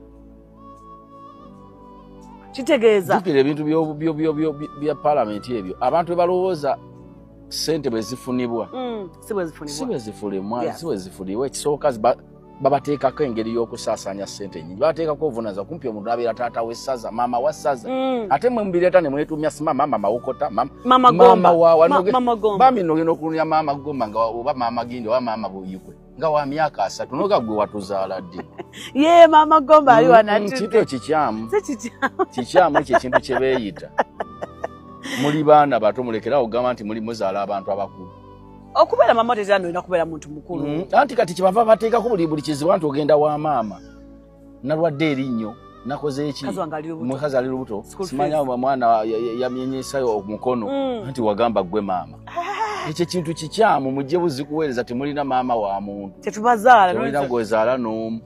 G: kitegeeza
F: jukira ebintu bya palamenti ebyo abantu bwe balowooza sente bwe zifunibwa si bwe zifulibwa ekisooka babateekako engeri y'okusaasaanya sente nyingi babateekako obuvunaanyizibwa kumpi omuntu abeera taata w'essaza maama wa ssaza ate mwe mubireeta ne mwetumya sima maama mawokota maama wawanbami nogenda okulumya maama gomba nga oba maama gindi oba maama buyikwe nga wa myaka 3 noga gwe watuzaala ddi
G: ye maama gomba ali wanatudde
F: kito kikyamu ekyo ekintu kye beeyita muli baana bato mulekerawo ogamba nti muli muzaala abantu abakulu
G: okubeera maama tezano olina kubeera muntu mukulu
F: anti kati kyebava bateekako buli kizibu nti ogenda wa maama nalwadde erinnyo nakoze eki mukazi ali lubuto simanya mwana yamyenyesayo omukono anti wagamba gwe maama ekyo kintu kikyamu mujje buzikuweereza temulina maama wa muntu
G: tetubazaala
F: gwezaala n'omu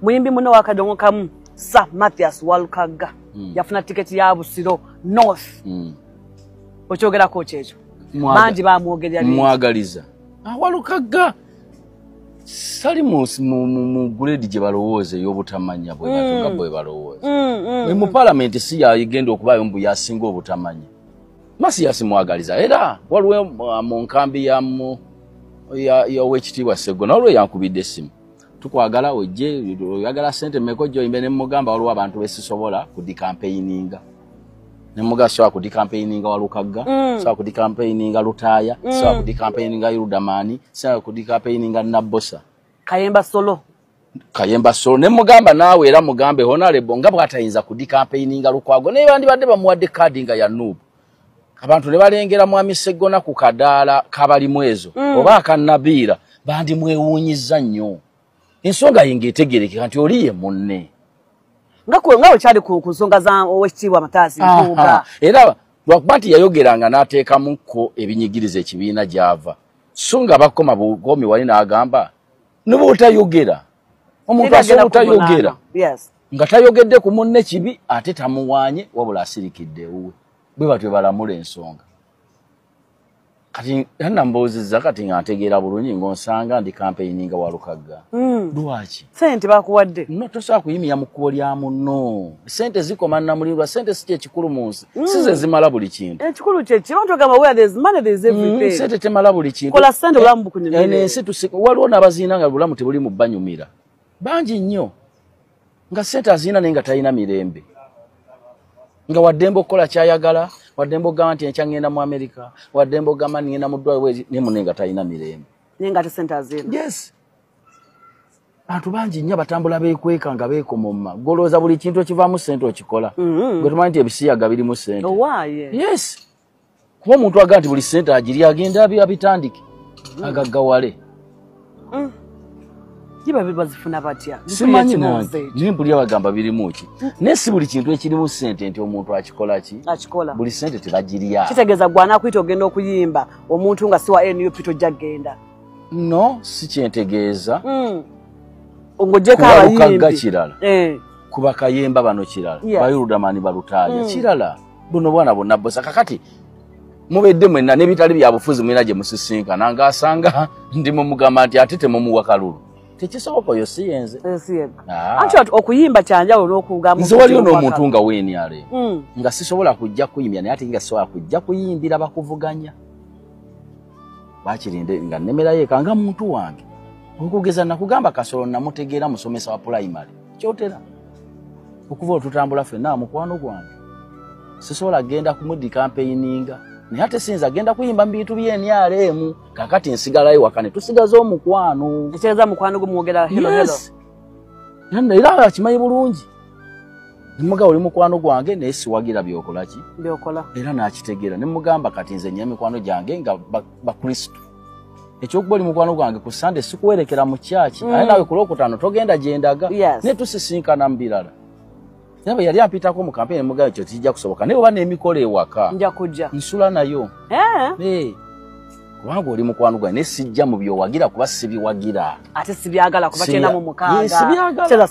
G: muyimbi muno wakadongo kamu Sir Mathias Walukaga yafuna tiketi ya Busiro North okyogerako kyekyo bangi bamwogerera
F: mwagaliza Walukaga sali mu grade gye balowooza ey'obutamanya bwe balowooza mu palamenti si yagenda okubaayo mbu yasinga obutamanya Mathias mwagaliza era waliwo mu nkambi y'owekitiibwa Sseggona waliwo yankubidde essimu tukwagala ojje oyagala sente mmeka ojja oyimbe ne mugamba waliwo abantu besisobola kudikampeininga ne muga sobola kudikampeininga Walukaga sobola kudikampeininga Lutaaya sobola kudikampeininga Yurudamaani sobola kudikampeininga Nabbosa
G: Kayemba Solo
F: ne mugamba naawe era mugambe honorable nga bw'atayinza kudikampeininga Lukwago naye bandibadde bamuwadde kaadi nga ya Nuubu abantu ne balengera mwami Sseggona ku kadaala kabalimu ezo oba akannabiira bandi mwewuunyiza nnyo ensonga yingetegerekeka nti oliye munne
G: nga wekyali ku nsonga za owekitiibwa Mathias Mpuuga
F: era lwakuba nti yayogeranga n'ateekamuko ebinyigiriza ekibiina gy'ava so nga bakoma bukomi wali n'agamba noba otayogera omuntu asobola otayogera nga tayogedde ku munne kibi ate tamuwaanye wabula asirikidde ewuwe bwe batwe balamula ensonga kati nambozizza kati nga ntegeera bulungi ng'onsanga ndi campaigninga Walukaga lwaki
G: sente bakuwadde
F: no tosobola kuyimira mu kkubo lya munno sente zikoma nnamulirwa sente si kyekikulu mu nsi si ze zimala buli kintu
G: ekikulu kyeki abantu bagamba where there is money there is everything
F: sente temala buli kintu
G: kola sente bulamu bukunyumira
F: ensi waliwo n'abaziina nga bulamu tebuli mu banyumira bangi nnyo nga sente aziina naye nga talina mirembe nga waddembe okukola kyayagala waddembe ogamba nti enkya ngenda mu Amerika waddembe ogamba ngenda mu ddwaliro naye munne nga talina mirembe
G: naye nga ate sente aziina
F: yes bantu bangi nnyo batambula beekweka nga beekomomma golooza buli kintu okivaamu sente okikola gwe tumanyi nti ebisiyaga birimu sente yes kuba omuntu agamba nti buli sente agiri agenda abitandike agaggawale
G: jiba bazifuna batya
F: simanyi nange nimpulira bagamba birimu ki naye si buli kintu ekirimu sente nti omuntu akikola ki
G: akikola
F: buli sente tebagirya
G: kitegeeza gwana akuyita ogenda okuyimba omuntu nga si wa NUP tojja genda
F: no si kyentegeeza
G: ongogyeko abayimbi
F: Walukaga kirala kuba Kayemba bano kirala Bayurudamaani Balutaaya kirala buno bwana bonna Bosa kakati mubedde mwenna n'ebitali bya bufuzi mwina gye musisinkana ng'asanga ndi mumugamba nti ate temumuwa kalulu tekisoboka oyo siyenze
G: anti okuyimba kyanjawulo n'okugamba
F: nze waliyo n'omuntu nga weeniale nga sisobola kujja kuyimbira naye ate nga sisobola kujja kuyimbira bakuvuganya bakirinde nga nemerayo eka nga muntu wange okugeza nakugamba Kasolo namutegeera musomesa wa primary kyotera okuva otutambula ffenna mukwano gwange sisobola genda kumudi campaigninga naye ate sinza agenda kuyimba mu bintu by'enyalemu kakati nsigalayo wakane tusigaze omukwano
G: ekitegeeza mukwano gumwogera hello
F: era akimanyi bulungi nimuga oli mukwano gwange naye siwagira byokola ki
G: byokola
F: era nakitegeera nimugamba kati nze nyina mikwano gyange nga bakristo ekyokuba oli mukwano gwange ku Sunday sikuwerekera mu kyaki aye nawe ku Lwokutaano togenda gyendaga ne tusisinkana mu birala Naba yali ampitako mu campaign mugayo kyo kijja kusoboka. Naye oba n'emikolo ewaka.
J: Nja kujja.
F: Nsula nayo. Kubanga oli mukwano gwa ne sijja mu byowagira kuba sibiwagira.
J: Ate sibyagala kuba kyenda mu mukaaga.
F: Yes, sibyagala.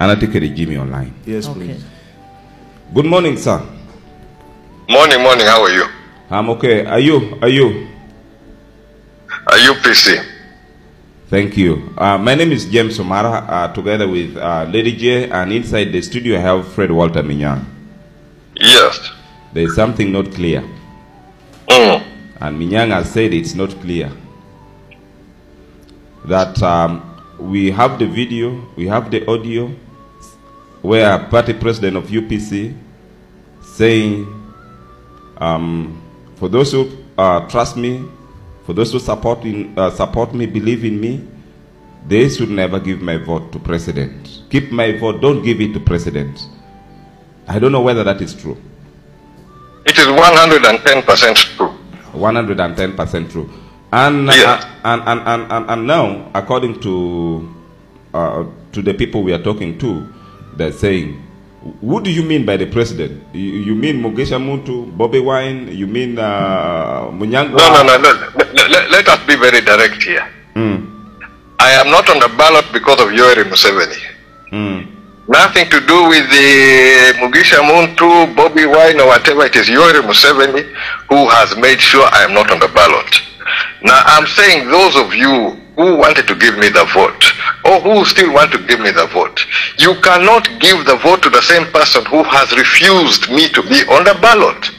K: Anatikere Jimmy online.
L: Yes, please.
K: Good morning, sir.
M: Morning, how are you?
K: I'm okay. Are you?
M: Are you PC?
K: Thank you. My name is James Omara, together with Lady J, and inside the studio I have Fred Walter Minyang.
M: Yes.
K: There is something not clear. And Minyang has said it's not clear. That we have the video, we have the audio, where party president of UPC saying, for those who trust me, for those who support me, believe in me, they should never give my vote to president. Keep my vote, don't give it to president. I don't know whether that is true.
M: It is 110% true.
K: 110% true. And,
M: yes.
K: And now, according to the people we are talking to, they're saying, what do you mean by the president? You mean Mugisha Muntu, Bobby Wine? You mean Munyangwa?
M: No. Let us be very direct here. I am not on the ballot because of Yoweri Museveni. Nothing to do with the Mugisha Muntu, Bobby Wine, or whatever. It is Yoweri Museveni who has made sure I am not on the ballot. Now, I'm saying those of you who wanted to give me the vote, or who still want to give me the vote, you cannot give the vote to the same person who has refused me to be on the ballot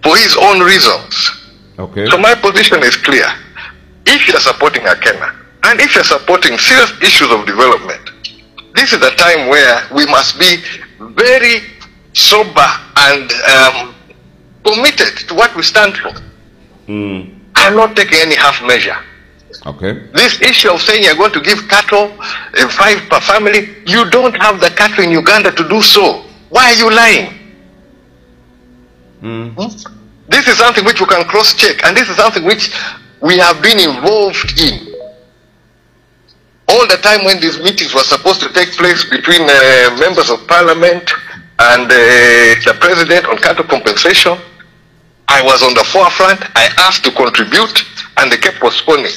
M: for his own reasons.
K: Okay.
M: So my position is clear. If you're supporting Akena, and if you're supporting serious issues of development, this is the time where we must be very sober and committed to what we stand for. I'm not taking any half measure.
K: Okay.
M: This issue of saying you're going to give cattle 5 per family, you don't have the cattle in Uganda to do so. Why are you lying? This is something which you can cross-check, and this is something which we have been involved in. All the time when these meetings were supposed to take place between members of parliament and the president on cattle compensation, I was on the forefront. I asked to contribute, and they kept postponing.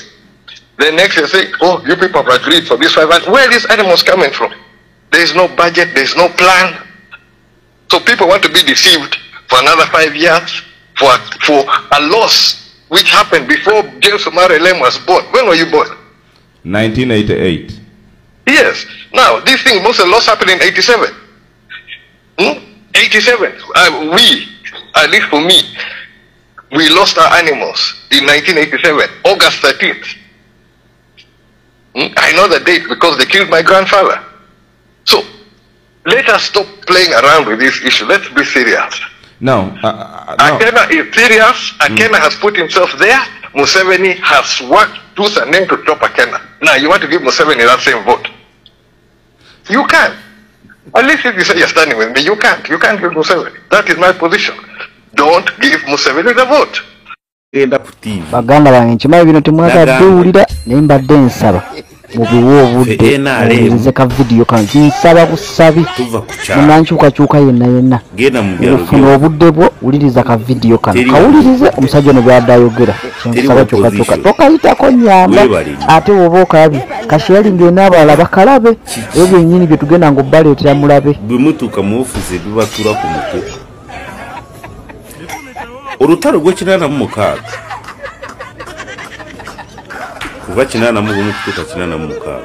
M: The next they say, oh, you people have agreed for this 500. Where are these animals coming from? There is no budget, there is no plan. So people want to be deceived for another 5 years for a loss which happened before James Omare Lem was born. When were you born?
K: 1988.
M: Yes. Now, this thing, most of the loss happened in 87. 87. We, at least for me, we lost our animals in 1987, August 13th. I know the date because they killed my grandfather. So, let us stop playing around with this issue. Let's be serious.
K: No.
M: Akena is serious. Akena has put himself there. Museveni has worked tooth and nail to stop Akena. Now, you want to give Museveni that same vote? You can't. At least if you say you're standing with me, you can't. You can't give Museveni. That is my position. Don't give Museveni the vote.
L: Baganda bange nkimanyi bino temwagadde owulira naye mbadde nsaba mubiwa obudde owulirize ka vidiyo kano nsaba busabi munankyukakyuka yenna ofuna obudde bwo wuliriza ka vidiyo kano kawulirize omusajja ono byadde ayogera kyenkusaba kyukakyuka tokayitako nyamba ate woba okalabye kasheyalinga n'abalala bakalabe ebyo byennyini bye tugenda ng'obbaleetera mulabe
N: bwe mutuuka mu ofiisi tubatula ku mutwe olutalo gw'ekinaana kuva 81 kutuuka 86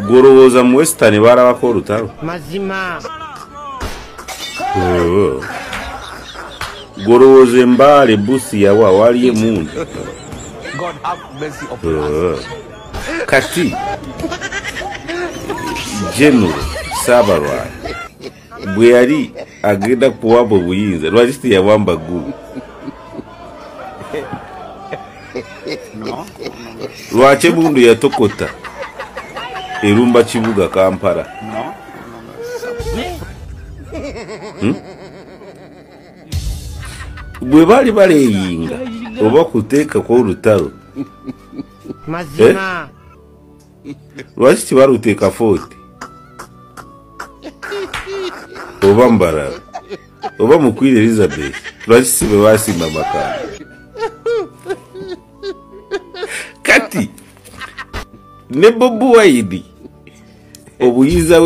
N: gwolowooza mu western baalabako olutalo mazima gwolowooza embaale busi yawa waliyo emundu kati general Saabalwali bwe yali agenda kuwamba obuyinza lwaki teyawamba ggulu lwaki emundu yatokota erumba kibuga Kampala bwe baali baleeyinga oba kuteekako olutalo lwaki tebaluteeka 40 oba Mbarara oba mu Queen Elizabeth lwaki si bwe baasimba Makamba kati ne Bobi Wine obuyinza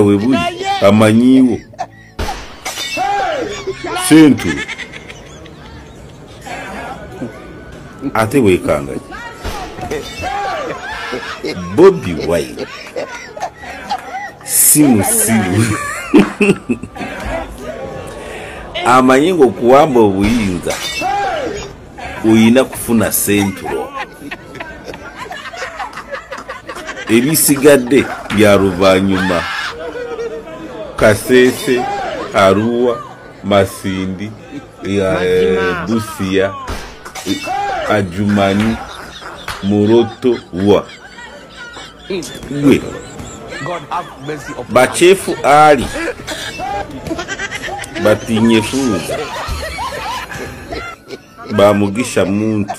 N: we buli amanyiiwo sentu ate weekanga Bobi Wine si musiru amanyi ng'okuwamba obuyinza oyina kufuna senturo ebisigadde bya luvannyuma Kasese, Arua, Masindi, Busia, Ajumani, Moroto, wa gwe bachefu ali batinyefuza bamugisha muntu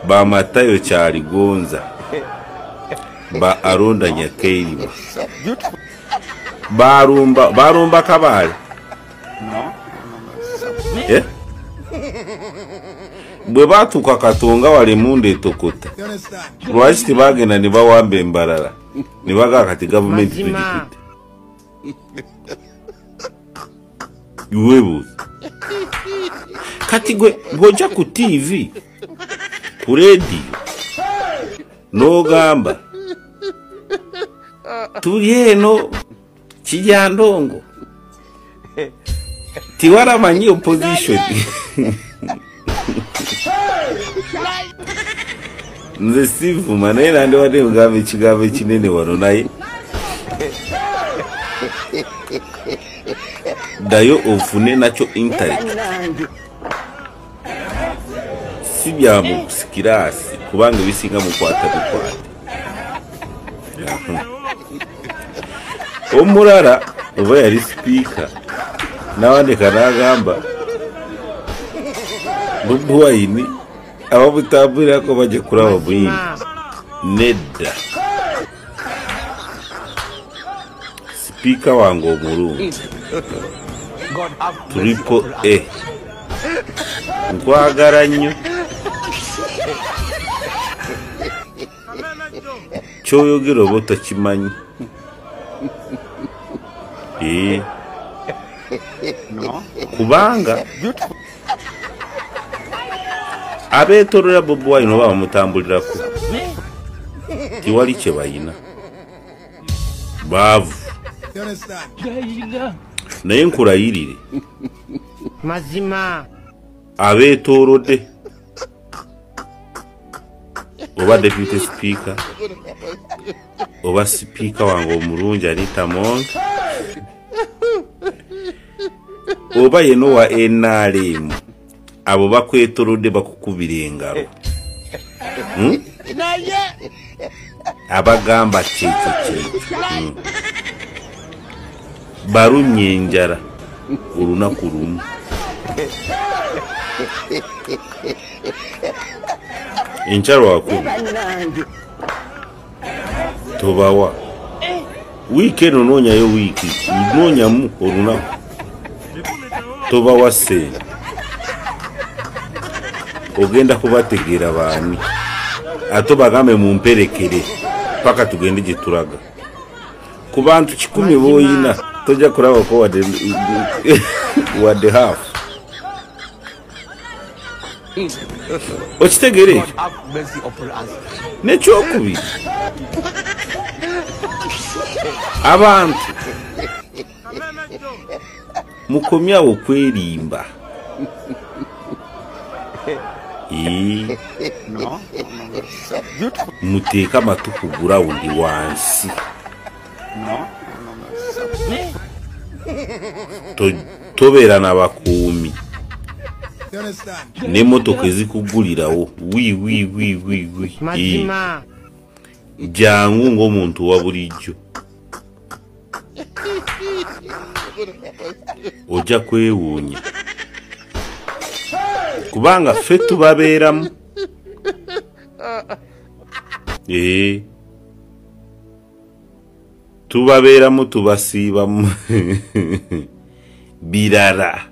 N: ba Matayo Kyali Gonza ba Aronda Nyakeiriba barumba Kabale bwe batuka Katonga wale munde etokota lwaki tebagenda ne bawamba Embarara ne bagaa kati gavumenti tugikutte yuwebuuza kati gwe bw'ojja ku TV ku rediyo n'ogamba tuli eno Kijandongo tiwaramanyi opposition nze sivuma naye nandi wadde mugamba ekigambo ekinene wano naye ddayo ofune nakyo intellect si bya mu sikiraasi kubanga bisinga mukwata bukwate omulala oba yali sipiika n'awandika n'agamba Bobi Wine ababutambulirako bajja kulaba buyimbi nedda sipiika wange omulungi Triple A nkwagala nnyo kyoyogera oba otakimanyi kubanga abeetolera Bobi Wine oba bamutambulirako tiwali kye bayina baavu naye nkulayirire
O: mazima
N: abeetoolodde oba deputy speaker oba sipiika wange omulungi Anita Among oba yeno wa NRM abo bakwetolodde bakukubira engalo abagamba kyekyo barumye enjala olunaku lumu enkyalo wakulu tobawa wiiki eno noonyayo wiiki noonyamu olunaku tobawa sente ogenda kubategeera baani ate bagambe mumperekere paka tugende gye tulaga ku bantu 10 b'oyina tojja kulabako wadde half okitegeera ekyo nekyokubiri abantu mukomyawo okwerimba muteeka amatu ku gurawundi wansi tobeera n'abakuumi n'emmotoka ezikugulirawo jangu ng'omuntu wa bulijjo ojja kwewuunya kubanga ffe tubabeeramu tubabeeramu tubasiibamu birara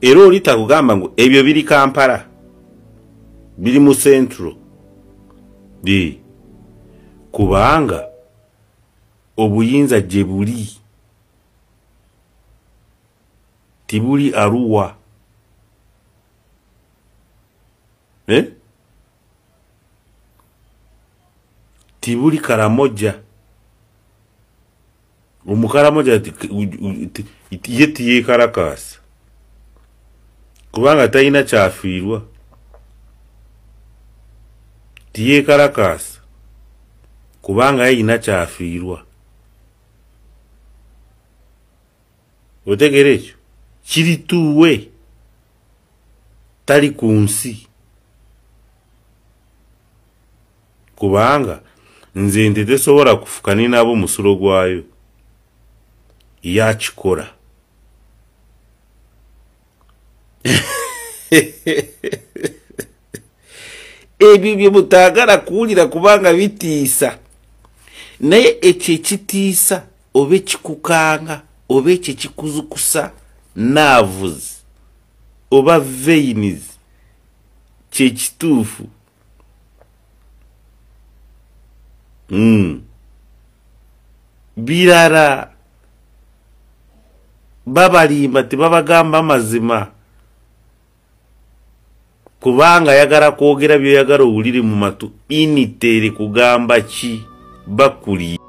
N: era oli takugamba ngu ebyo biri Kampala biri mu Central kubanga obuyinza gye buli tibuli Arua tibuli Karamoja omukaramoja ye tiyeekarakasa kubanga talina kyafiirwa tiyeekarakasa kubanga yeyina kyafiirwa otegeera ekyo kirituwe tali ku nsi kubanga nze nte tesobola kufukani nabo musulo gwayo yakikola ebyo bye mutaagala kuwulira kubanga bitiisa naye ekyo ekitiisa oba ekikukanga oba ekyo ekikuzukusa nerves oba veins kyekituufu birara babalimba tebabagamba mazima kubanga yagala kwogera byoyagala owulire mu matu initere kugamba ki bakuli